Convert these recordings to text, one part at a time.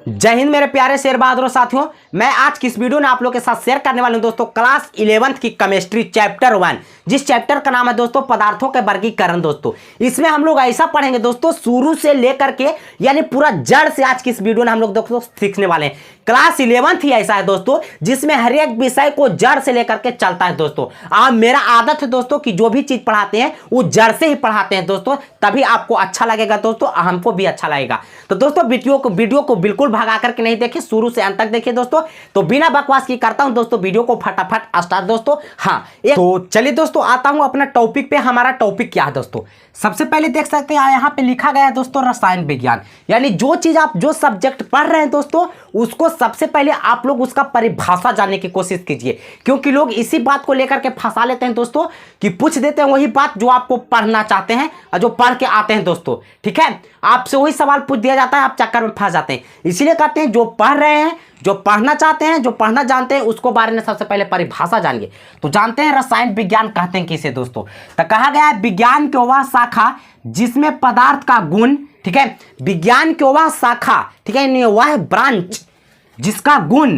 जय हिंद मेरे प्यारे शेर बहादुर साथियों। मैं आज की इस वीडियो में आप लोगों के साथ शेयर करने वाला हूं दोस्तों क्लास 11th की केमिस्ट्री चैप्टर 1, जिस चैप्टर का नाम है दोस्तों पदार्थों के वर्गीकरण। दोस्तों इसमें हम लोग ऐसा पढ़ेंगे दोस्तों शुरू से लेकर के यानी पूरा जड़ से आज की इस वीडियो में हम लोग दोस्तों सीखने वाले हैं। क्लास 11th ही ऐसा है दोस्तों जिसमें हर एक विषय को जड़ से लेकर के चलता है दोस्तों। मेरा आदत है दोस्तों कि जो भी चीज पढ़ाते हैं वो जड़ से ही पढ़ाते हैं दोस्तों, तभी आपको अच्छा लगेगा दोस्तों, हमको भी अच्छा लगेगा। तो दोस्तों वीडियो को बिल्कुल भगा करके नहीं देखिए, शुरू से अंत तक देखिए दोस्तों। तो बिना बकवास की करता हूं दोस्तों वीडियो को फटाफट स्टार्ट दोस्तों। तो चलिए दोस्तों आता हूं अपना टॉपिक पे। हमारा टॉपिक क्या है दोस्तों, सबसे पहले देख सकते हैं यहाँ पे लिखा गया है दोस्तों रसायन विज्ञान। यानी जो चीज आप जो सब्जेक्ट पढ़ रहे हैं दोस्तों उसको सबसे पहले आप लोग उसका परिभाषा जानने की कोशिश कीजिए, क्योंकि लोग इसी बात को लेकर के फंसा लेते हैं दोस्तों कि पूछ देते हैं वही बात जो आपको पढ़ना चाहते हैं और जो पढ़ के आते हैं दोस्तों। ठीक है, आपसे वही सवाल पूछ दिया जाता है, आप चक्कर में फंस जाते हैं। इसीलिए कहते हैं जो पढ़ रहे हैं, जो पढ़ना चाहते हैं, जो पढ़ना जानते हैं उसको बारे में सबसे पहले परिभाषा जानिए। तो जानते हैं रसायन विज्ञान कहते हैं किसे दोस्तों। तो कहा गया है विज्ञान की वह शाखा जिसमें पदार्थ का गुण, ठीक है, विज्ञान की वह शाखा, ठीक है, वह ब्रांच जिसका गुण,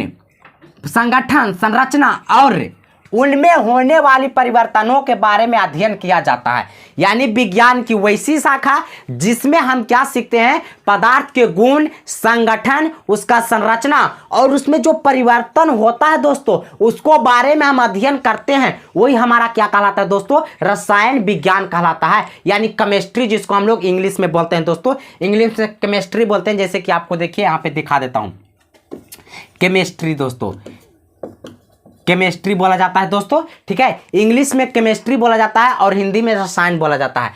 संगठन, संरचना और उनमें होने वाली परिवर्तनों के बारे में अध्ययन किया जाता है। यानी विज्ञान की वैसी शाखा जिसमें हम क्या सीखते हैं, पदार्थ के गुण, संगठन, उसका संरचना और उसमें जो परिवर्तन होता है दोस्तों उसको बारे में हम अध्ययन करते हैं, वही हमारा क्या कहलाता है दोस्तों, रसायन विज्ञान कहलाता है। यानी केमिस्ट्री जिसको हम लोग इंग्लिश में बोलते हैं दोस्तों, इंग्लिश में केमिस्ट्री बोलते हैं। जैसे कि आपको देखिए यहाँ पे दिखा देता हूं, केमिस्ट्री दोस्तों, केमिस्ट्री बोला जाता है दोस्तों। ठीक है, इंग्लिश में केमिस्ट्री बोला जाता है और हिंदी में रसायन बोला जाता है।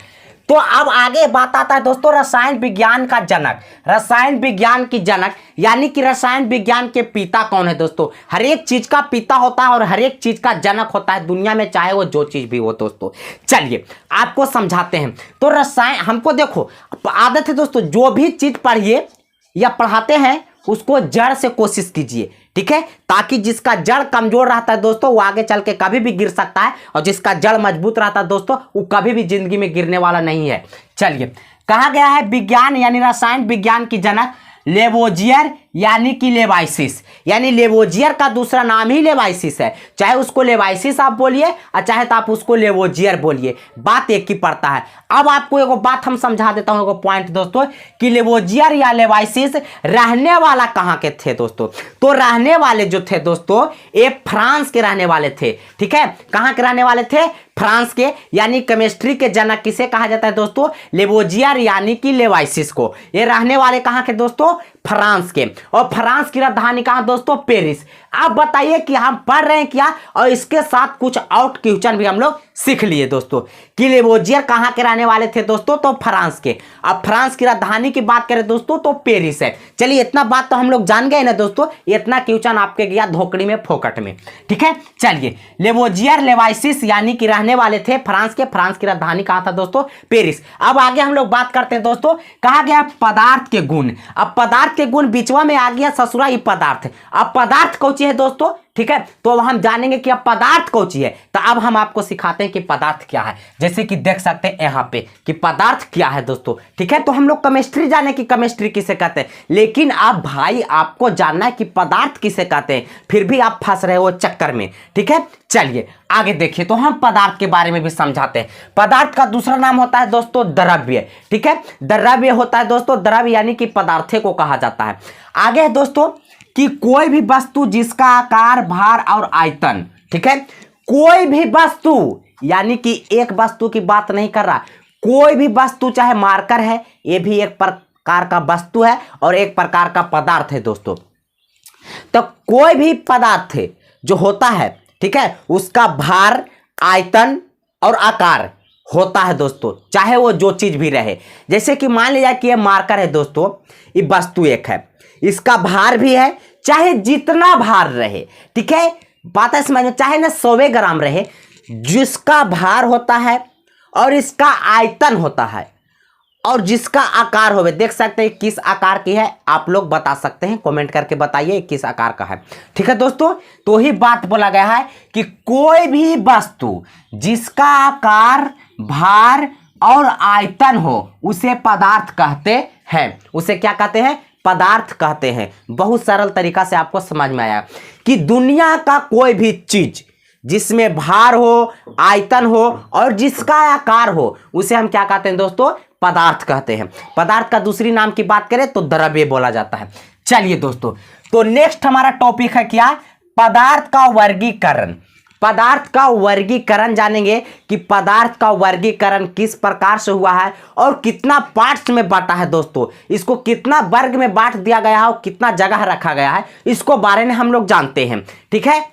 तो अब आगे बात आता है दोस्तों रसायन विज्ञान का जनक, रसायन विज्ञान की जनक यानी कि रसायन विज्ञान के पिता कौन है दोस्तों। हर एक चीज का पिता होता है और हर एक चीज का जनक होता है दुनिया में, चाहे वो जो चीज भी हो दोस्तों। चलिए आपको समझाते हैं। तो रसायन, हमको देखो आदत है दोस्तों जो भी चीज पढ़िए या पढ़ाते हैं उसको जड़ से कोशिश कीजिए, ठीक है, ताकि जिसका जड़ कमजोर रहता है दोस्तों वो आगे चल के कभी भी गिर सकता है, और जिसका जड़ मजबूत रहता है दोस्तों वो कभी भी जिंदगी में गिरने वाला नहीं है। चलिए, कहा गया है विज्ञान यानी रसायन विज्ञान की जनक लेवोजियर यानी कि लेवाइसिस। यानी लेवोजियर का दूसरा नाम ही लेवाइसिस है, चाहे उसको लेवाइसिस आप बोलिए और चाहे तो आप उसको लेवोजियर बोलिए, बात एक ही पड़ता है। अब आपको एगो बात हम समझा देता हूं, एगो पॉइंट दोस्तों कि लेवोजियर या लेवाइसिस रहने वाला कहां के थे दोस्तों। तो रहने वाले जो थे दोस्तों ये फ्रांस के रहने वाले थे। ठीक है, कहां के रहने वाले थे, फ्रांस के। यानी केमिस्ट्री के जनक किसे कहा जाता है दोस्तों, लेवोजियर यानी कि लेवाइसिस को। ये रहने वाले कहां के दोस्तों, फ्रांस के। और फ्रांस की राजधानी कहां दोस्तों, पेरिस। अब बताइए कि हम पढ़ रहे हैं क्या, और इसके साथ कुछ आउट क्वेश्चन भी हम लोग सीख लिए दोस्तों कि लेवोजियर कहां के रहने वाले थे दोस्तों, तो फ्रांस के। अब फ्रांस की राजधानी की बात करें दोस्तों तो पेरिस है। चलिए इतना बात तो हम लोग जान गए ना दोस्तों, इतना क्वेश्चन आपके गया धोकड़ी में, फोकट में। ठीक है, चलिए लेवोजियर लेवाइसिस यानी कि रहने वाले थे फ्रांस के। फ्रांस की राजधानी कहां था दोस्तों, पेरिस। अब आगे हम लोग बात करते हैं दोस्तों, कहा गया पदार्थ के गुण। अब पदार्थ के गुण बीचवा में आ गया ससुरा ही पदार्थ। अब पदार्थ कौन सी है दोस्तों, ठीक है, तो अब हम जानेंगे कि अब पदार्थ कौन सी है। तो अब हम आपको सिखाते हैं कि पदार्थ क्या है। जैसे कि देख सकते हैं यहाँ पे कि पदार्थ क्या है दोस्तों। ठीक है, तो हम लोग केमिस्ट्री जाने की केमिस्ट्री किसे कहते हैं, लेकिन अब भाई आपको जानना है कि पदार्थ किसे कहते हैं, फिर भी आप फंस रहे हो चक्कर में। ठीक है, चलिए आगे देखिए। तो हम पदार्थ के बारे में भी समझाते हैं। पदार्थ का दूसरा नाम होता है दोस्तों द्रव्य। ठीक है, द्रव्य होता है दोस्तों, द्रव्य यानी कि पदार्थ को कहा जाता है। आगे है दोस्तों कि कोई भी वस्तु जिसका आकार, भार और आयतन, ठीक है, कोई भी वस्तु यानी कि एक वस्तु की बात नहीं कर रहा, कोई भी वस्तु, चाहे मार्कर है ये भी एक प्रकार का वस्तु है और एक प्रकार का पदार्थ है दोस्तों। तो कोई भी पदार्थ जो होता है, ठीक है, उसका भार, आयतन और आकार होता है दोस्तों, चाहे वो जो चीज भी रहे। जैसे कि मान लिया कि ये मार्कर है दोस्तों, ये वस्तु एक है, इसका भार भी है, चाहे जितना भार रहे, ठीक है, बात है समझ में, चाहे ना 100 ग्राम रहे, जिसका भार होता है और इसका आयतन होता है और जिसका आकार होवे। देख सकते हैं किस आकार की है, आप लोग बता सकते हैं, कमेंट करके बताइए किस आकार का है। ठीक है दोस्तों, तो ही बात बोला गया है कि कोई भी वस्तु जिसका आकार, भार और आयतन हो उसे पदार्थ कहते हैं। उसे क्या कहते हैं, पदार्थ कहते हैं। बहुत सरल तरीका से आपको समझ में आया कि दुनिया का कोई भी चीज जिसमें भार हो, आयतन हो और जिसका आकार हो, उसे हम क्या कहते हैं दोस्तों? पदार्थ कहते हैं। पदार्थ का दूसरी नाम की बात करें तो द्रव्य बोला जाता है। चलिए दोस्तों, तो नेक्स्ट हमारा टॉपिक है क्या? पदार्थ का वर्गीकरण। पदार्थ का वर्गीकरण जानेंगे कि पदार्थ का वर्गीकरण किस प्रकार से हुआ है और कितना पार्ट्स में बांटा है दोस्तों, इसको कितना वर्ग में बांट दिया गया है और कितना जगह रखा गया है, इसको बारे में हम लोग जानते हैं। ठीक है,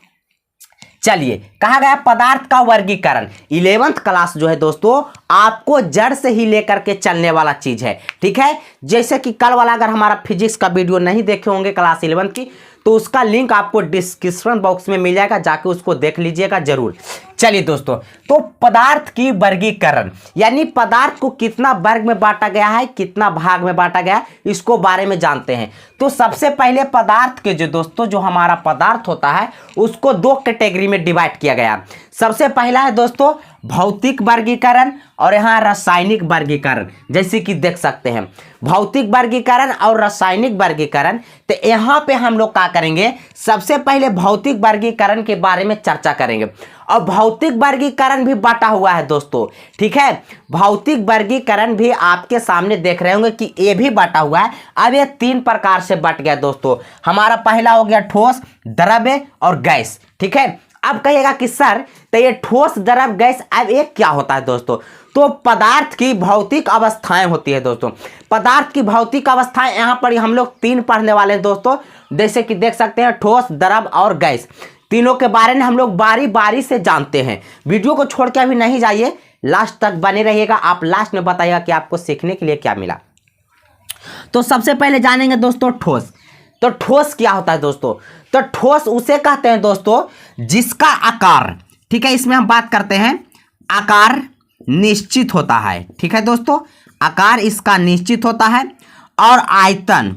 चलिए, कहा गया पदार्थ का वर्गीकरण। 11th क्लास जो है दोस्तों आपको जड़ से ही लेकर के चलने वाला चीज है। ठीक है, जैसे कि कल वाला अगर हमारा फिजिक्स का वीडियो नहीं देखे होंगे क्लास 11th की, तो उसका लिंक आपको डिस्क्रिप्शन बॉक्स में मिल जाएगा, जाके उसको देख लीजिएगा जरूर। चलिए दोस्तों, तो पदार्थ की वर्गीकरण यानी पदार्थ को कितना वर्ग में बांटा गया है, कितना भाग में बांटा गया है, इसको बारे में जानते हैं। तो सबसे पहले पदार्थ के जो दोस्तों जो हमारा पदार्थ होता है उसको दो कैटेगरी में डिवाइड किया गया। सबसे पहला है दोस्तों भौतिक वर्गीकरण और यहाँ रासायनिक वर्गीकरण। जैसे कि देख सकते हैं भौतिक वर्गीकरण और रासायनिक वर्गीकरण। तो यहाँ पे हम लोग क्या करेंगे, सबसे पहले भौतिक वर्गीकरण के बारे में चर्चा करेंगे। और भौतिक वर्गीकरण भी बांटा हुआ है दोस्तों। ठीक है, भौतिक वर्गीकरण भी आपके सामने देख रहे होंगे कि ये भी बांटा हुआ है। अब ये 3 प्रकार से बट गया दोस्तों। हमारा पहला हो गया ठोस, द्रव्य और गैस। ठीक है, अब कहिएगा कि सर तो ये ठोस, द्रव, गैस, अब एक क्या होता है दोस्तों? तो पदार्थ की भौतिक अवस्थाएं होती है दोस्तों। पदार्थ की भौतिक अवस्थाएं यहाँ पर हम लोग 3 पढ़ने वाले हैं दोस्तों। जैसे कि देख सकते हैं ठोस, द्रव और गैस, तीनों के बारे में हम लोग बारी बारी से जानते हैं। वीडियो को छोड़ के अभी नहीं जाइए, लास्ट तक बने रहिएगा। आप लास्ट में बताइएगा कि आपको सीखने के लिए क्या मिला। तो सबसे पहले जानेंगे दोस्तों ठोस। तो ठोस क्या होता है दोस्तों? तो ठोस उसे कहते हैं दोस्तों जिसका आकार, ठीक है, इसमें हम बात करते हैं आकार निश्चित होता है। ठीक है दोस्तों, आकार इसका निश्चित होता है और आयतन,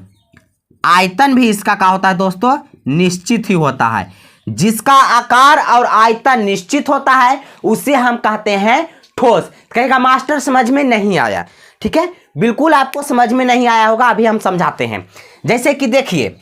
आयतन भी इसका क्या होता है दोस्तों? निश्चित ही होता है। जिसका आकार और आयतन निश्चित होता है उसे हम कहते हैं ठोस। कहेगा मास्टर समझ में नहीं आया। ठीक है, बिल्कुल आपको समझ में नहीं आया होगा, अभी हम समझाते हैं। जैसे कि देखिए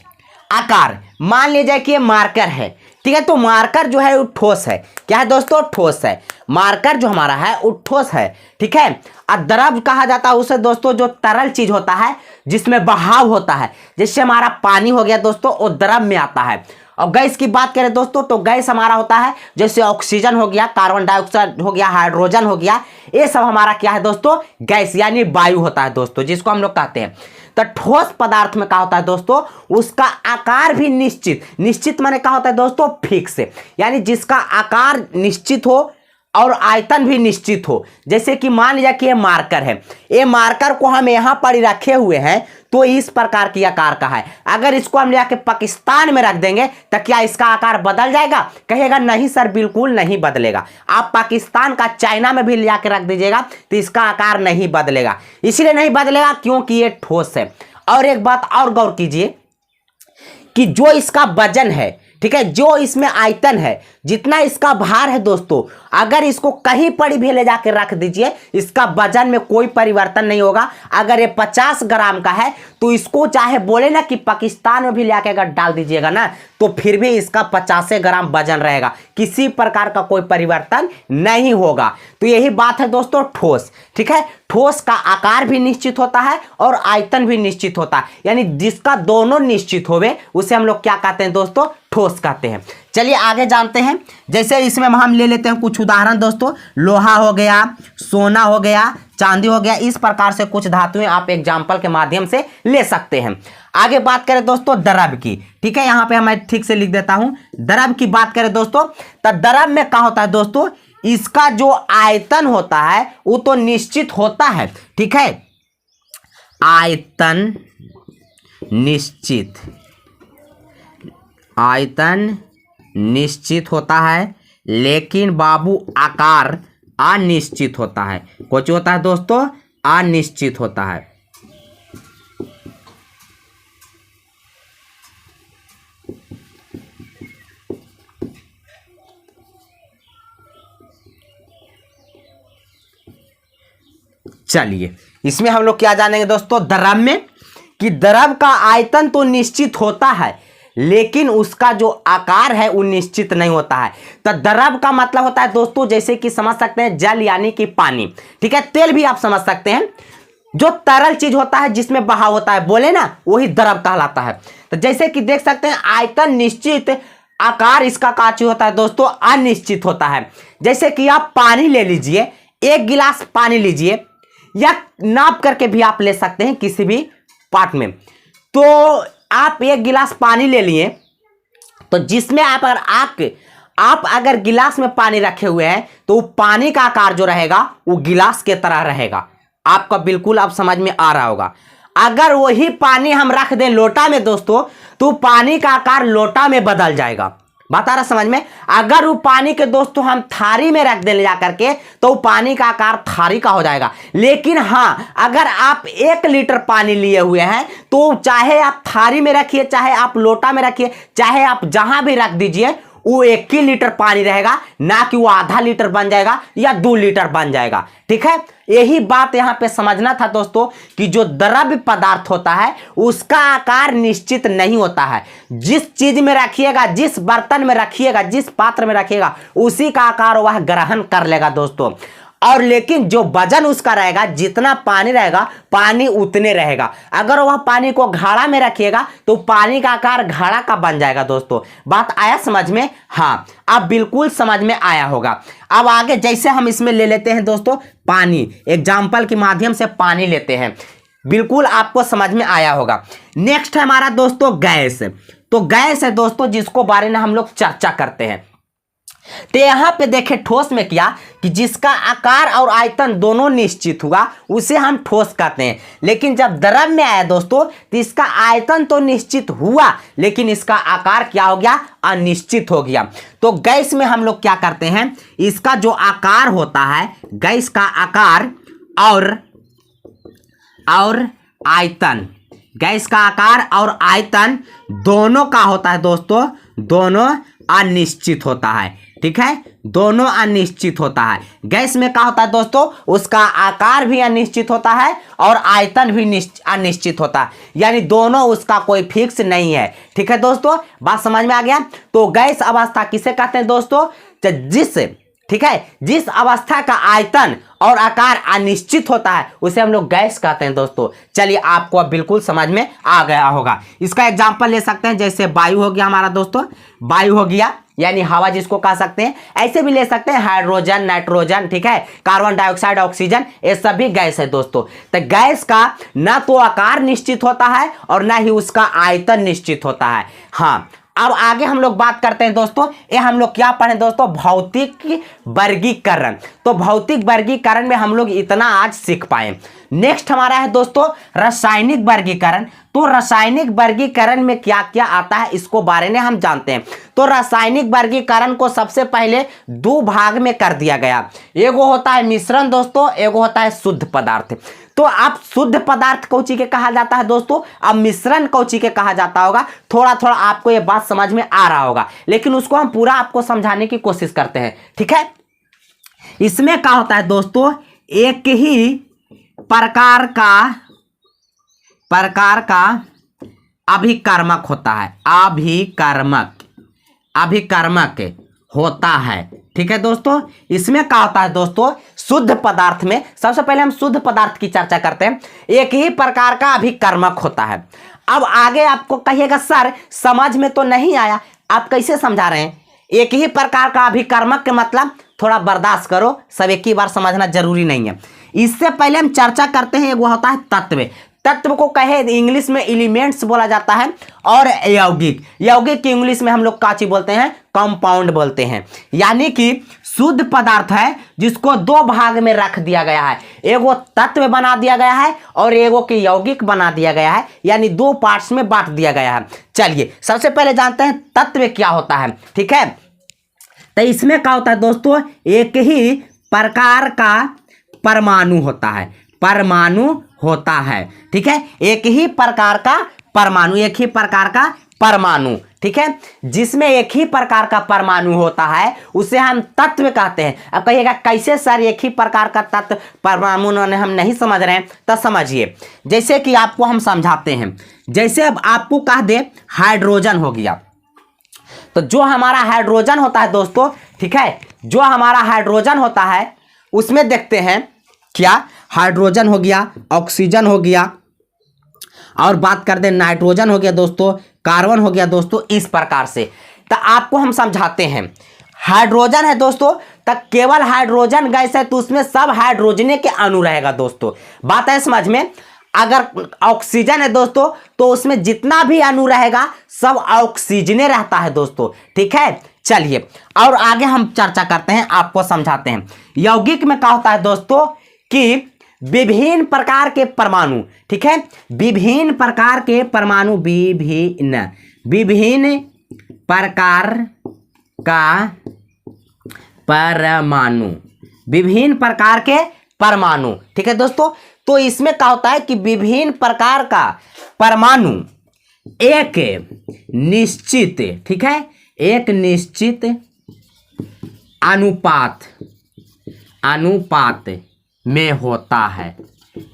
आकार, मान लीजिए कि ये मार्कर है। ठीक है, तो मार्कर जो है वो ठोस है। क्या है दोस्तों? ठोस है। मार्कर जो हमारा है वो ठोस है। ठीक है, और द्रव कहा जाता है उसे दोस्तों जो तरल चीज होता है जिसमें बहाव होता है। जैसे हमारा पानी हो गया दोस्तों, वो द्रव में आता है। और गैस की बात करें दोस्तों तो गैस हमारा होता है जैसे ऑक्सीजन हो गया, कार्बन डाइऑक्साइड हो गया, हाइड्रोजन हो गया, ये सब हमारा क्या है दोस्तों? गैस यानी वायु होता है दोस्तों, जिसको हम लोग कहते हैं। तो ठोस पदार्थ में क्या होता है दोस्तों? उसका आकार भी निश्चित, निश्चित माने क्या होता है दोस्तों? फिक्स, यानी जिसका आकार निश्चित हो और आयतन भी निश्चित हो। जैसे कि मान लीजिए कि ये मार्कर है, ये मार्कर को हम यहाँ पर ही रखे हुए हैं तो इस प्रकार की आकार का है। अगर इसको हम ले पाकिस्तान में रख देंगे तो क्या इसका आकार बदल जाएगा? कहेगा नहीं सर, बिल्कुल नहीं बदलेगा। आप पाकिस्तान का चाइना में भी ले आके रख दीजिएगा तो इसका आकार नहीं बदलेगा। इसलिए नहीं बदलेगा क्योंकि ये ठोस है। और एक बात और गौर कीजिए कि जो इसका वजन है, ठीक है, जो इसमें आयतन है, जितना इसका भार है दोस्तों, अगर इसको कहीं पर भी ले जाकर रख दीजिए इसका वजन में कोई परिवर्तन नहीं होगा। अगर ये 50 ग्राम का है तो इसको चाहे बोले ना कि पाकिस्तान में भी ले आके अगर डाल दीजिएगा ना तो फिर भी इसका 50 ग्राम वजन रहेगा, किसी प्रकार का कोई परिवर्तन नहीं होगा। तो यही बात है दोस्तों ठोस। ठीक है, ठोस का आकार भी निश्चित होता है और आयतन भी निश्चित होता है, यानी जिसका दोनों निश्चित होवे उसे हम लोग क्या कहते हैं दोस्तों? ठोस कहते हैं। चलिए आगे जानते हैं। जैसे इसमें हम ले लेते हैं कुछ उदाहरण दोस्तों, लोहा हो गया, सोना हो गया, चांदी हो गया, इस प्रकार से कुछ धातुएं आप एग्जाम्पल के माध्यम से ले सकते हैं। आगे बात करें दोस्तों द्रव की। ठीक है, यहाँ पे मैं ठीक से लिख देता हूं। द्रव की बात करें दोस्तों तो द्रव में क्या होता है दोस्तों? इसका जो आयतन होता है वो तो निश्चित होता है। ठीक है, आयतन निश्चित, आयतन निश्चित होता है, लेकिन बाबू आकार अनिश्चित होता है। कुछ होता है दोस्तों? अनिश्चित होता है। चलिए इसमें हम लोग क्या जानेंगे दोस्तों? द्रव में कि द्रव का आयतन तो निश्चित होता है लेकिन उसका जो आकार है वो निश्चित नहीं होता है। तो द्रव का मतलब होता है दोस्तों, जैसे कि समझ सकते हैं जल यानी कि पानी, ठीक है, तेल भी आप समझ सकते हैं, जो तरल चीज होता है जिसमें बहाव होता है, बोले ना, वही द्रव कहलाता है। तो जैसे कि देख सकते हैं आयतन निश्चित, आकार इसका का चीज होता है दोस्तों अनिश्चित होता है। जैसे कि आप पानी ले लीजिए, एक गिलास पानी लीजिए या नाप करके भी आप ले सकते हैं किसी भी पार्ट में। तो आप एक गिलास पानी ले लिए, तो जिसमें आप अगर गिलास में पानी रखे हुए हैं तो वो पानी का आकार जो रहेगा वो गिलास के तरह रहेगा। आपका बिल्कुल अब समझ में आ रहा होगा। अगर वही पानी हम रख दें लोटा में दोस्तों, तो पानी का आकार लोटा में बदल जाएगा। बात आ रहा समझ में। अगर वो पानी के दोस्तों हम थारी में रख दें ले जाकर के, तो वो पानी का आकार थारी का हो जाएगा। लेकिन हाँ, अगर आप 1 लीटर पानी लिए हुए हैं तो चाहे आप थारी में रखिए, चाहे आप लोटा में रखिए, चाहे आप जहां भी रख दीजिए, वो 1 ही लीटर पानी रहेगा, ना कि वो आधा लीटर बन जाएगा या 2 लीटर बन जाएगा। ठीक है, यही बात यहां पे समझना था दोस्तों कि जो द्रव्य पदार्थ होता है उसका आकार निश्चित नहीं होता है। जिस चीज में रखिएगा, जिस बर्तन में रखिएगा, जिस पात्र में रखिएगा, उसी का आकार वह ग्रहण कर लेगा दोस्तों। और लेकिन जो वजन उसका रहेगा, जितना पानी रहेगा, पानी उतने रहेगा। अगर वह पानी को घड़ा में रखिएगा तो पानी का आकार घड़ा का बन जाएगा दोस्तों। बात आया समझ में? हाँ, अब बिल्कुल समझ में आया होगा। अब आगे जैसे हम इसमें ले लेते हैं दोस्तों पानी, एग्जाम्पल के माध्यम से पानी लेते हैं, बिल्कुल आपको समझ में आया होगा। नेक्स्ट है हमारा दोस्तों गैस। तो गैस है दोस्तों जिसको बारे में हम लोग चर्चा करते हैं। तो यहां पे देखें ठोस में क्या कि जिसका आकार और आयतन दोनों निश्चित हुआ उसे हम ठोस कहते हैं। लेकिन जब द्रव में आया दोस्तों तो इसका आयतन तो निश्चित हुआ लेकिन इसका आकार क्या हो गया? अनिश्चित हो गया। तो गैस में हम लोग क्या करते हैं, इसका जो आकार होता है, गैस का आकार और आयतन, गैस का आकार और आयतन दोनों का होता है दोस्तों, दोनों अनिश्चित होता है। ठीक है, दोनों अनिश्चित होता है। गैस में क्या होता है दोस्तों, उसका आकार भी अनिश्चित होता है और आयतन भी अनिश्चित होता है, यानी दोनों उसका कोई फिक्स नहीं है। ठीक है दोस्तों, बात समझ में आ गया। तो गैस अवस्था किसे कहते हैं दोस्तों? जिस अवस्था का आयतन और आकार अनिश्चित होता है उसे हम लोग गैस कहते हैं दोस्तों। चलिए, आपको अब बिल्कुल समझ में आ गया होगा। इसका एग्जांपल ले सकते हैं, जैसे वायु हो गया हमारा दोस्तों, वायु हो गया यानी हवा जिसको कह सकते हैं। ऐसे भी ले सकते हैं हाइड्रोजन, नाइट्रोजन, ठीक है, कार्बन डाइऑक्साइड, ऑक्सीजन, ये सभी गैस है दोस्तों। तो गैस का ना तो आकार निश्चित होता है और ना ही उसका आयतन निश्चित होता है। हाँ, अब आगे हम लोग बात करते हैं दोस्तों, ये हम लोग क्या पढ़े दोस्तों? भौतिक वर्गीकरण। तो भौतिक वर्गीकरण में हम लोग इतना आज सीख पाए। नेक्स्ट हमारा है दोस्तों रासायनिक वर्गीकरण। तो रासायनिक वर्गीकरण में क्या क्या आता है इसको बारे में हम जानते हैं। तो रासायनिक वर्गीकरण को सबसे पहले 2 भाग में कर दिया गया। एगो होता है मिश्रण दोस्तों, एगो होता है शुद्ध पदार्थ। तो आप शुद्ध पदार्थ कौची के कहा जाता है दोस्तों, अब मिश्रण कौची के कहा जाता होगा, थोड़ा थोड़ा आपको ये बात समझ में आ रहा होगा, लेकिन उसको हम पूरा आपको समझाने की कोशिश करते हैं। ठीक है, इसमें क्या होता है दोस्तों, एक ही प्रकार का अभिकर्मक होता है, अभिकर्मक होता है। ठीक है दोस्तों, इसमें क्या होता है दोस्तों, शुद्ध पदार्थ में सबसे पहले हम शुद्ध पदार्थ की चर्चा करते हैं। एक ही प्रकार का अभिकर्मक होता है। अब आगे आपको कहिएगा सर समझ में तो नहीं आया, आप कैसे समझा रहे हैं? एक ही प्रकार का अभिकर्मक के मतलब थोड़ा बर्दाश्त करो, सब एक ही बार समझना जरूरी नहीं है। इससे पहले हम चर्चा करते हैं, वो होता है तत्व। तत्व को कहे इंग्लिश में एलिमेंट्स बोला जाता है, और यौगिक की इंग्लिश में हम लोग काची बोलते हैं, कंपाउंड बोलते हैं। यानी कि शुद्ध पदार्थ है जिसको 2 भाग में रख दिया गया है, एगो तत्व बना दिया गया है और एगो के यौगिक बना दिया गया है, यानी 2 पार्ट्स में बांट दिया गया है। चलिए सबसे पहले जानते हैं तत्व क्या होता है। ठीक है, तो इसमें क्या होता है दोस्तों, एक ही प्रकार का परमाणु होता है, परमाणु होता है। ठीक है, एक ही प्रकार का परमाणु, एक ही प्रकार का परमाणु। ठीक है, जिसमें एक ही प्रकार का परमाणु होता है उसे हम तत्व कहते हैं। अब कहिएगा कैसे सर एक ही प्रकार का तत्व परमाणु हम नहीं समझ रहे हैं, तो समझिए। जैसे कि आपको हम समझाते हैं, जैसे अब आपको कह दे हाइड्रोजन हो गया, तो जो हमारा हाइड्रोजन होता है दोस्तों, ठीक है, जो हमारा हाइड्रोजन होता है उसमें देखते हैं क्या, हाइड्रोजन हो गया, ऑक्सीजन हो गया, और बात कर दे नाइट्रोजन हो गया दोस्तों, कार्बन हो गया दोस्तों, इस प्रकार से। तो आपको हम समझाते हैं, हाइड्रोजन है दोस्तों, तब केवल हाइड्रोजन गैस है तो उसमें सब हाइड्रोजने के अणु रहेगा दोस्तों, बात है समझ में। अगर ऑक्सीजन है दोस्तों तो उसमें जितना भी अणु रहेगा सब ऑक्सीजने रहता है दोस्तों, ठीक है। चलिए और आगे हम चर्चा करते हैं, आपको समझाते हैं। यौगिक में क्या होता है दोस्तों कि विभिन्न प्रकार के परमाणु, ठीक है, विभिन्न प्रकार के परमाणु, विभिन्न प्रकार का परमाणु, विभिन्न प्रकार के परमाणु, ठीक है दोस्तों। तो इसमें क्या होता है कि विभिन्न प्रकार का परमाणु एक निश्चित, ठीक है, एक निश्चित अनुपात में होता है,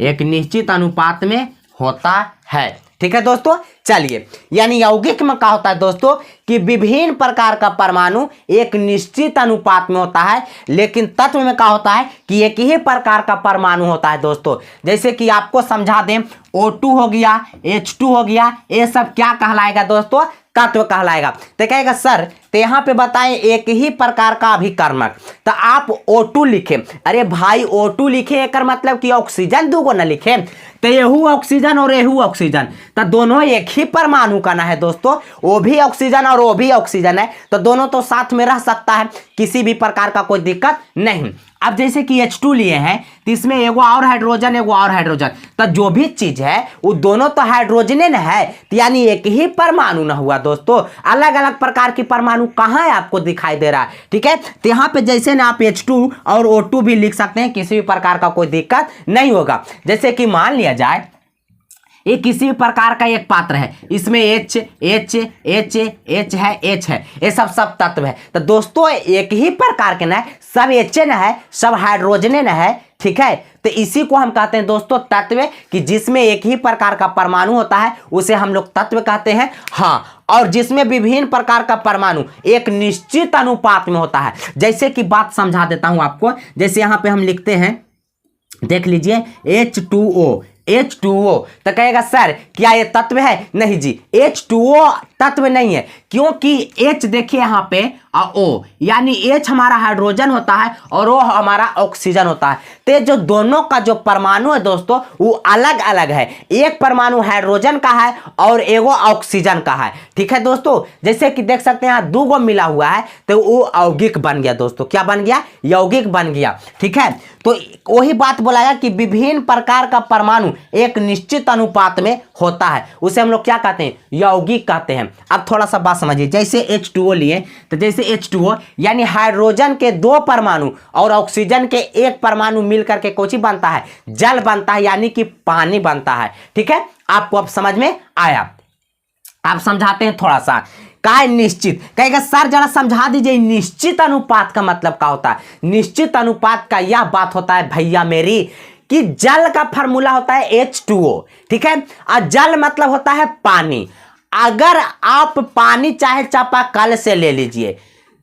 एक निश्चित अनुपात में होता है, ठीक है दोस्तों। चलिए, यानी यौगिक में क्या होता है दोस्तों कि विभिन्न प्रकार का परमाणु एक निश्चित अनुपात में होता है, लेकिन तत्व में क्या होता है कि एक ही प्रकार का परमाणु होता है दोस्तों। जैसे कि आपको समझा दें, O2 हो गया, H2 हो गया, ये सब क्या कहलाएगा दोस्तों, तत्व कहलाएगा। तो कहेगा सर तो यहाँ पे बताएं एक ही प्रकार का अभिकर्मक, तो आप O2 लिखे, अरे भाई O2 लिखे एक मतलब कि ऑक्सीजन दो को ना लिखे, तो येहू ऑक्सीजन और येहू ऑक्सीजन, तो दोनों एक ही परमाणु का ना है दोस्तों, वो भी ऑक्सीजन और वो भी ऑक्सीजन है, तो दोनों तो साथ में रह सकता है, किसी भी प्रकार का कोई दिक्कत नहीं। अब जैसे कि H2 लिए हैं तो इसमें एगो और हाइड्रोजन, एगो और हाइड्रोजन, तो जो भी चीज है वो दोनों तो हाइड्रोजने न है, तो यानी एक ही परमाणु ना हुआ दोस्तों। अलग अलग प्रकार की परमाणु कहाँ है आपको दिखाई दे रहा है, ठीक है। तो यहाँ पे जैसे ना आप H2 और O2 भी लिख सकते हैं, किसी भी प्रकार का कोई दिक्कत नहीं होगा। जैसे कि मान लिया जाए ये किसी भी प्रकार का एक पात्र है, इसमें H है, ये सब तत्व है, तो दोस्तों एक ही प्रकार के ना है, सब H न है, सब हाइड्रोजने न है, ठीक है। तो इसी को हम कहते हैं दोस्तों तत्व, कि जिसमें एक ही प्रकार का परमाणु होता है उसे हम लोग तत्व कहते हैं। हाँ, और जिसमें विभिन्न प्रकार का परमाणु एक निश्चित अनुपात में होता है। जैसे कि बात समझा देता हूं आपको, जैसे यहां पे हम लिखते हैं, देख लीजिए H2O, तो कहेगा सर क्या ये तत्व है, नहीं जी, H2O तत्व नहीं है, क्योंकि H देखिए यहाँ पे O, यानी H हमारा हाइड्रोजन होता है और O हमारा ऑक्सीजन होता है। तो जो दोनों का जो परमाणु है दोस्तों वो अलग अलग है, एक परमाणु हाइड्रोजन का है और एगो ऑक्सीजन का है, ठीक है दोस्तों। जैसे कि देख सकते हैं यहाँ दो गो मिला हुआ है, तो वो यौगिक बन गया दोस्तों, क्या बन गया, यौगिक बन गया, ठीक है। तो वही बात बोला कि विभिन्न प्रकार का परमाणु एक निश्चित अनुपात में होता है, उसे हम लोग क्या कहते हैं, यौगिक कहते हैं। अब थोड़ा सा बात समझिए, जैसे H2O लिए, तो जैसे H2O यानी हाइड्रोजन के दो परमाणु और ऑक्सीजन के एक परमाणु मिलकर के कोची बनता है, जल बनता है, यानी कि पानी बनता है, ठीक है। आपको अब समझ में आया। आप समझाते हैं थोड़ा सा, काय निश्चित, कहेगा सर जरा समझा दीजिए निश्चित अनुपात का मतलब क्या होता है। निश्चित अनुपात का यह बात होता है भैया मेरी कि जल का फार्मूला होता है H2O, ठीक है, और जल मतलब होता है पानी। अगर आप पानी चाहे चापाकल से ले लीजिए,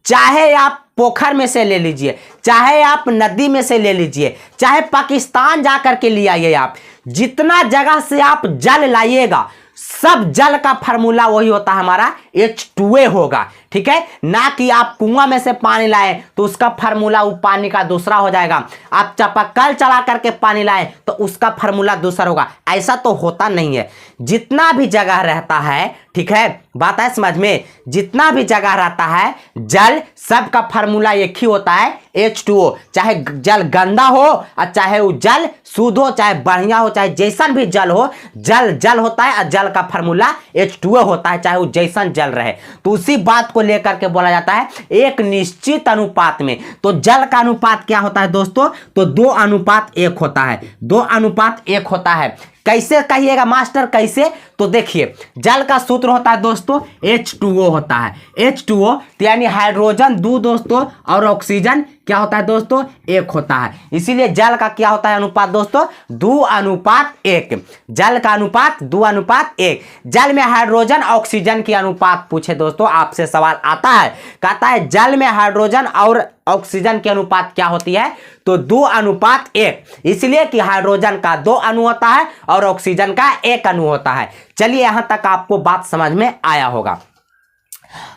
चाहे आप पोखर में से ले लीजिए, चाहे आप नदी में से ले लीजिए, चाहे पाकिस्तान जाकर के ले आइए, आप जितना जगह से आप जल लाइएगा सब जल का फार्मूला वही होता है हमारा H2O होगा, ठीक है। ना कि आप कुआं में से पानी लाए तो उसका फार्मूला वो पानी का दूसरा हो जाएगा, आप चापाकल चला करके पानी लाए तो उसका फार्मूला दूसरा होगा, ऐसा तो होता नहीं है। जितना भी जगह रहता है, ठीक है, बात है समझ में, जितना भी जगह रहता है जल सबका फार्मूला एक ही होता है H2O। चाहे जल गंदा हो और चाहे वो जल शुद्ध हो, चाहे बढ़िया हो, चाहे जैसन भी जल हो, जल जल होता है और जल का फार्मूला H2O होता है, चाहे वो जैसन जल रहे। तो उसी बात को लेकर के बोला जाता है एक निश्चित अनुपात में। तो जल का अनुपात क्या होता है दोस्तों, तो 2:1 होता है, 2:1 होता है। कैसे कहिएगा मास्टर, कैसे? तो देखिए जल का सूत्र होता है दोस्तों H2O होता है। H2O तो यानी हाइड्रोजन 2 दोस्तों और ऑक्सीजन क्या होता है दोस्तों 1 होता है। इसीलिए जल का क्या होता है अनुपात दोस्तों 2:1। जल का अनुपात 2:1। जल में हाइड्रोजन ऑक्सीजन की अनुपात पूछे दोस्तों आपसे सवाल आता है, कहता है जल में हाइड्रोजन और ऑक्सीजन की अनुपात क्या होती है, तो 2:1। इसलिए कि हाइड्रोजन का 2 अणु होता है और ऑक्सीजन का 1 अणु होता है। चलिए यहां तक आपको बात समझ में आया होगा।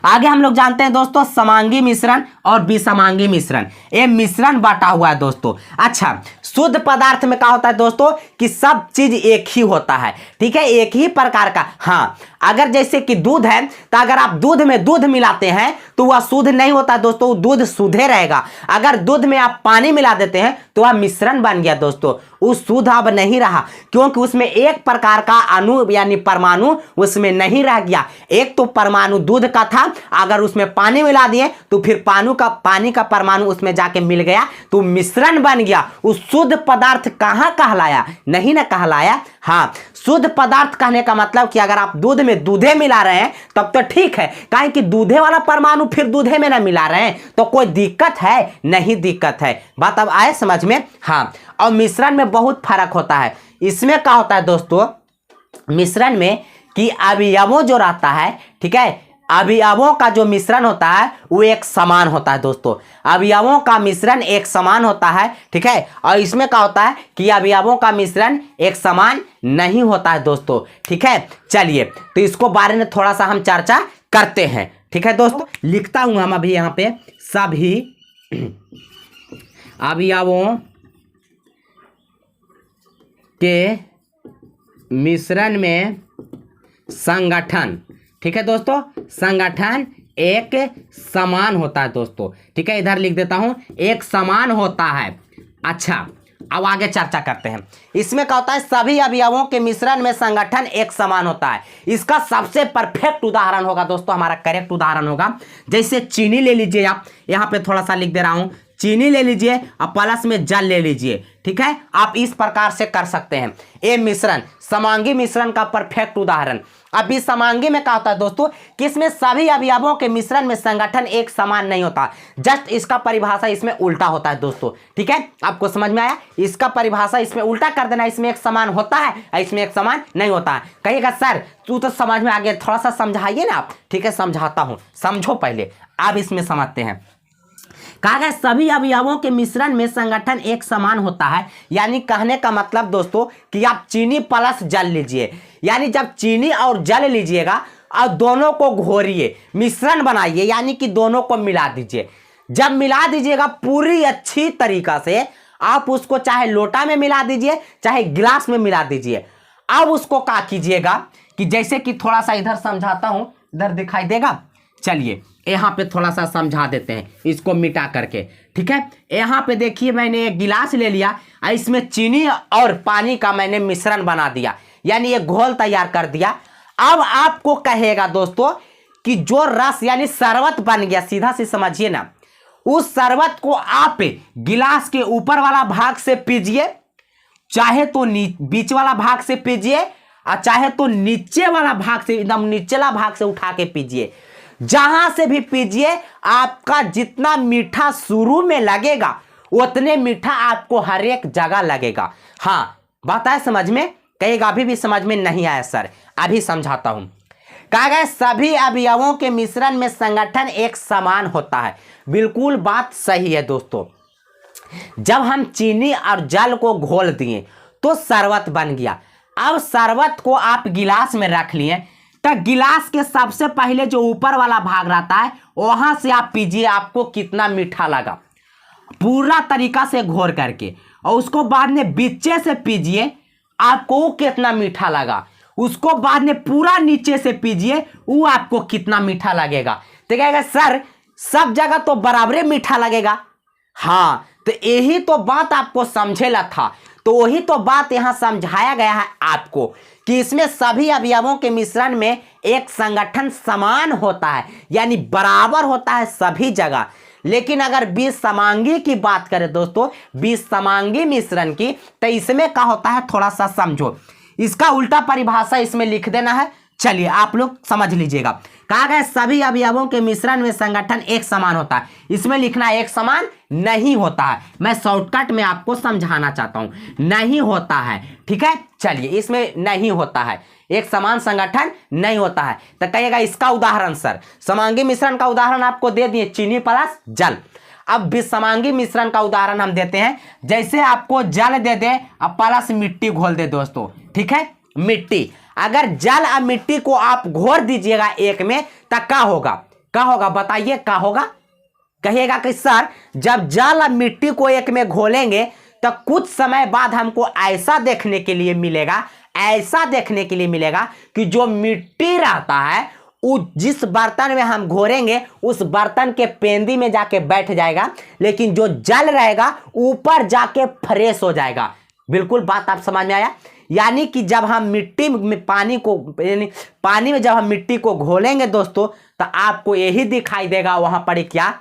आगे हम लोग जानते हैं दोस्तों समांगी मिश्रण और विसमांगी मिश्रण। ये मिश्रण बांटा हुआ है दोस्तों। अच्छा, शुद्ध पदार्थ में क्या होता है दोस्तों कि सब चीज एक ही होता है, ठीक है, एक ही प्रकार का। हाँ, अगर जैसे कि दूध है तो अगर आप दूध में दूध मिलाते हैं तो वह शुद्ध नहीं होता दोस्तों, दूध शुद्ध रहेगा। अगर दूध में आप पानी मिला देते हैं तो वह मिश्रण बन गया दोस्तों, उस शुद्ध अब नहीं रहा, क्योंकि उसमें एक प्रकार का अणु यानी परमाणु उसमें नहीं रह गया। एक तो परमाणु दूध का था, अगर उसमें पानी मिला दिए तो फिर पानी का परमाणु उसमें जाके मिल गया तो मिश्रण बन गया। उस शुद्ध पदार्थ कहां कहलाया, नहीं ना कहलाया। हाँ, शुद्ध पदार्थ कहने का मतलब कि अगर आप दूध में दूधे मिला रहे हैं तब तो ठीक है, काहे कि दूधे वाला परमाणु फिर दूधे में ना मिला रहे हैं तो कोई दिक्कत है, नहीं दिक्कत है। बात अब आए समझ में। हाँ, और मिश्रण में बहुत फर्क होता है। इसमें क्या होता है दोस्तों मिश्रण में कि अवयवों जो रहता है, ठीक है, अवयवों का जो मिश्रण होता है वो एक समान होता है दोस्तों। अवयवों का मिश्रण एक समान होता है, ठीक है। और इसमें क्या होता है कि अवयवों का मिश्रण एक समान नहीं होता है दोस्तों, ठीक है। चलिए तो इसको बारे में थोड़ा सा हम चर्चा करते हैं, ठीक है दोस्तों। लिखता हूं हम अभी यहाँ पे सभी अवयवों के मिश्रण में संगठन, ठीक है दोस्तों, संगठन एक समान होता है दोस्तों, ठीक है। इधर लिख देता हूं एक समान होता है। अच्छा, अब आगे चर्चा करते हैं। इसमें क्या होता है सभी अवयवों के मिश्रण में संगठन एक समान होता है। इसका सबसे परफेक्ट उदाहरण होगा दोस्तों, हमारा करेक्ट उदाहरण होगा जैसे चीनी ले लीजिए आप, यहाँ पे थोड़ा सा लिख दे रहा हूं, चीनी ले लीजिए और प्लस में जल ले लीजिए, ठीक है। आप इस प्रकार से कर सकते हैं। ये मिश्रण समांगी मिश्रण का परफेक्ट उदाहरण। अभी समांगी में क्या होता है दोस्तों कि इसमें सभी अवयवों के मिश्रण में संगठन एक समान नहीं होता, जस्ट इसका परिभाषा इसमें उल्टा होता है दोस्तों, ठीक है। आपको समझ में आया, इसका परिभाषा इसमें उल्टा कर देना, इसमें एक समान होता है इसमें एक समान नहीं होता है। कहिएगा सर तू तो समझ में आ गया, थोड़ा सा समझाइए ना आप, ठीक है समझाता हूं, समझो पहले, अब इसमें समझते हैं। कहा गया सभी अवयवों के मिश्रण में संगठन एक समान होता है, यानी कहने का मतलब दोस्तों कि आप चीनी प्लस जल लीजिए, यानी जब चीनी और जल लीजिएगा और दोनों को घोरिए, मिश्रण बनाइए, यानी कि दोनों को मिला दीजिए। जब मिला दीजिएगा पूरी अच्छी तरीका से, आप उसको चाहे लोटा में मिला दीजिए चाहे गिलास में मिला दीजिए। अब उसको क्या कीजिएगा कि जैसे कि थोड़ा सा इधर समझाता हूं, इधर दिखाई देगा, चलिए यहाँ पे थोड़ा सा समझा देते हैं इसको मिटा करके, ठीक है। यहाँ पे देखिए मैंने एक गिलास ले लिया और इसमें चीनी और पानी का मैंने मिश्रण बना दिया, यानी एक घोल तैयार कर दिया। अब आपको कहेगा दोस्तों कि जो रस यानी शरबत बन गया, सीधा से समझिए ना, उस शरबत को आप गिलास के ऊपर वाला भाग से पीजिए, चाहे तो बीच वाला भाग से पीजिए और चाहे तो नीचे वाला भाग से, एकदम निचला भाग से उठा के पीजिए। जहां से भी पीजिए आपका जितना मीठा शुरू में लगेगा उतने मीठा आपको हर एक जगह लगेगा। हाँ, बात है समझ में। कहेगा अभी भी समझ में नहीं आया सर, अभी समझाता हूं। कहा गया सभी अवयवों के मिश्रण में संगठन एक समान होता है। बिल्कुल बात सही है दोस्तों। जब हम चीनी और जल को घोल दिए तो शरबत बन गया। अब शरबत को आप गिलास में रख लिए तो गिलास के सबसे पहले जो ऊपर वाला भाग रहता है वहां से आप पीजिए, आपको कितना मीठा लगा पूरा तरीका से घोर करके, और उसको बाद में बीचे से पीजिए, आपको कितना मीठा लगा। उसको बाद में पूरा नीचे से पीजिए, वो आपको कितना मीठा लगेगा। तो कहेगा सर सब जगह तो बराबर मीठा लगेगा। हाँ, तो यही तो बात आपको समझेला था, तो वही तो बात यहां समझाया गया है आपको कि इसमें सभी अवयवों के मिश्रण में एक संगठन समान होता है, यानी बराबर होता है सभी जगह। लेकिन अगर विसमांगी की बात करें दोस्तों, विसमांगी मिश्रण की, तो इसमें क्या होता है थोड़ा सा समझो। इसका उल्टा परिभाषा इसमें लिख देना है। चलिए आप लोग समझ लीजिएगा। कहा गया सभी अवयवों के मिश्रण में संगठन एक समान होता है। इसमें लिखना एक समान नहीं होता है। मैं शॉर्टकट में आपको समझाना चाहता हूं, नहीं होता है। ठीक है, चलिए इसमें नहीं होता है, एक समान संगठन नहीं होता है। तो कहिएगा इसका उदाहरण सर, समांगी मिश्रण का उदाहरण आपको दे दिए, चीनी प्लस जल। अब विसमांगी मिश्रण का उदाहरण हम देते हैं। जैसे आपको जल दे दे अब प्लस मिट्टी घोल दे दोस्तों। ठीक है, मिट्टी, अगर जल और मिट्टी को आप घोर दीजिएगा एक में तो क्या होगा, क्या होगा बताइए, क्या होगा? कहिएगा कि सर जब जल और मिट्टी को एक में घोलेंगे तो कुछ समय बाद हमको ऐसा देखने के लिए मिलेगा, ऐसा देखने के लिए मिलेगा कि जो मिट्टी रहता है जिस बर्तन में हम घोरेंगे उस बर्तन के पेंदी में जाके बैठ जाएगा, लेकिन जो जल रहेगा ऊपर जाके फ्रेश हो जाएगा। बिल्कुल बात आप समझ में आया? यानी कि जब हम मिट्टी में पानी में जब हम मिट्टी को घोलेंगे दोस्तों तो आपको यही दिखाई देगा वहां पर क्या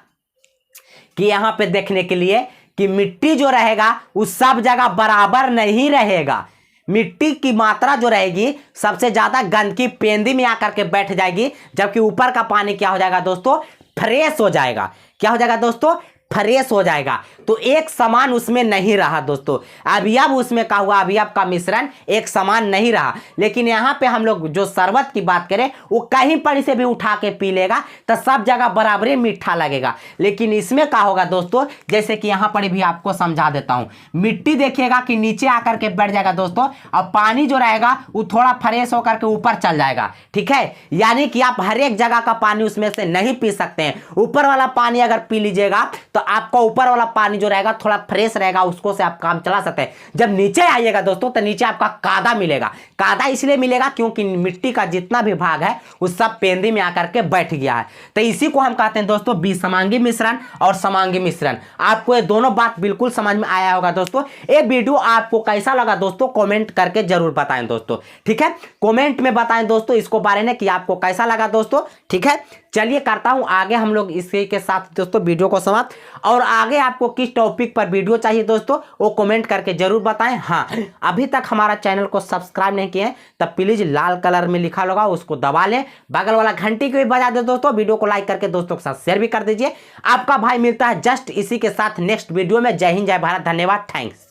कि यहां पे देखने के लिए कि मिट्टी जो रहेगा उस सब जगह बराबर नहीं रहेगा। मिट्टी की मात्रा जो रहेगी सबसे ज्यादा गंदगी पेंदी में आकर के बैठ जाएगी, जबकि ऊपर का पानी क्या हो जाएगा दोस्तों, फ्रेश हो जाएगा। क्या हो जाएगा दोस्तों, फ्रेश हो जाएगा। तो एक समान उसमें नहीं रहा दोस्तों। अवयव उसमें क्या हुआ, अवयव का मिश्रण एक समान नहीं रहा। लेकिन यहाँ पे हम लोग जो शरबत की बात करें वो कहीं पर इसे भी उठा के पी लेगा तो सब जगह बराबरी मीठा लगेगा। लेकिन इसमें क्या होगा दोस्तों, जैसे कि यहाँ पर भी आपको समझा देता हूँ। मिट्टी देखिएगा कि नीचे आकर के बैठ जाएगा दोस्तों, और पानी जो रहेगा वो थोड़ा फ्रेश होकर के ऊपर चल जाएगा। ठीक है, यानी कि आप हर एक जगह का पानी उसमें से नहीं पी सकते हैं। ऊपर वाला पानी अगर पी लीजिएगा तो आपका ऊपर वाला पानी जो रहेगा थोड़ा फ्रेश रहेगा, उसको से आप काम चला सकते हैं। जब नीचे आइएगा दोस्तों तो नीचे आपका कादा मिलेगा। कादा इसलिए मिलेगा क्योंकि मिट्टी का जितना भी भाग है वो सब पेंदी में आकर के बैठ गया है। तो इसी को हम कहते हैं दोस्तों विसमांगी मिश्रण और समांगी मिश्रण। आपको ये दोनों बात बिल्कुल समझ में आया होगा दोस्तों। ये वीडियो आपको कैसा लगा दोस्तों कमेंट करके जरूर बताएं दोस्तों। ठीक है, कमेंट में बताएं दोस्तों इसको बारे में कि आपको कैसा लगा दोस्तों। ठीक है, चलिए करता हूं आगे हम लोग इसी के साथ दोस्तों वीडियो को समाप्त। और आगे आपको किस टॉपिक पर वीडियो चाहिए दोस्तों वो कमेंट करके जरूर बताएं। हाँ, अभी तक हमारा चैनल को सब्सक्राइब नहीं किए तब प्लीज लाल कलर में लिखा होगा उसको दबा लें, बगल वाला घंटी को भी बजा दे दोस्तों। वीडियो को लाइक करके दोस्तों के साथ शेयर भी कर दीजिए। आपका भाई मिलता है जस्ट इसी के साथ नेक्स्ट वीडियो में। जय हिंद, जय भारत, धन्यवाद, थैंक्स।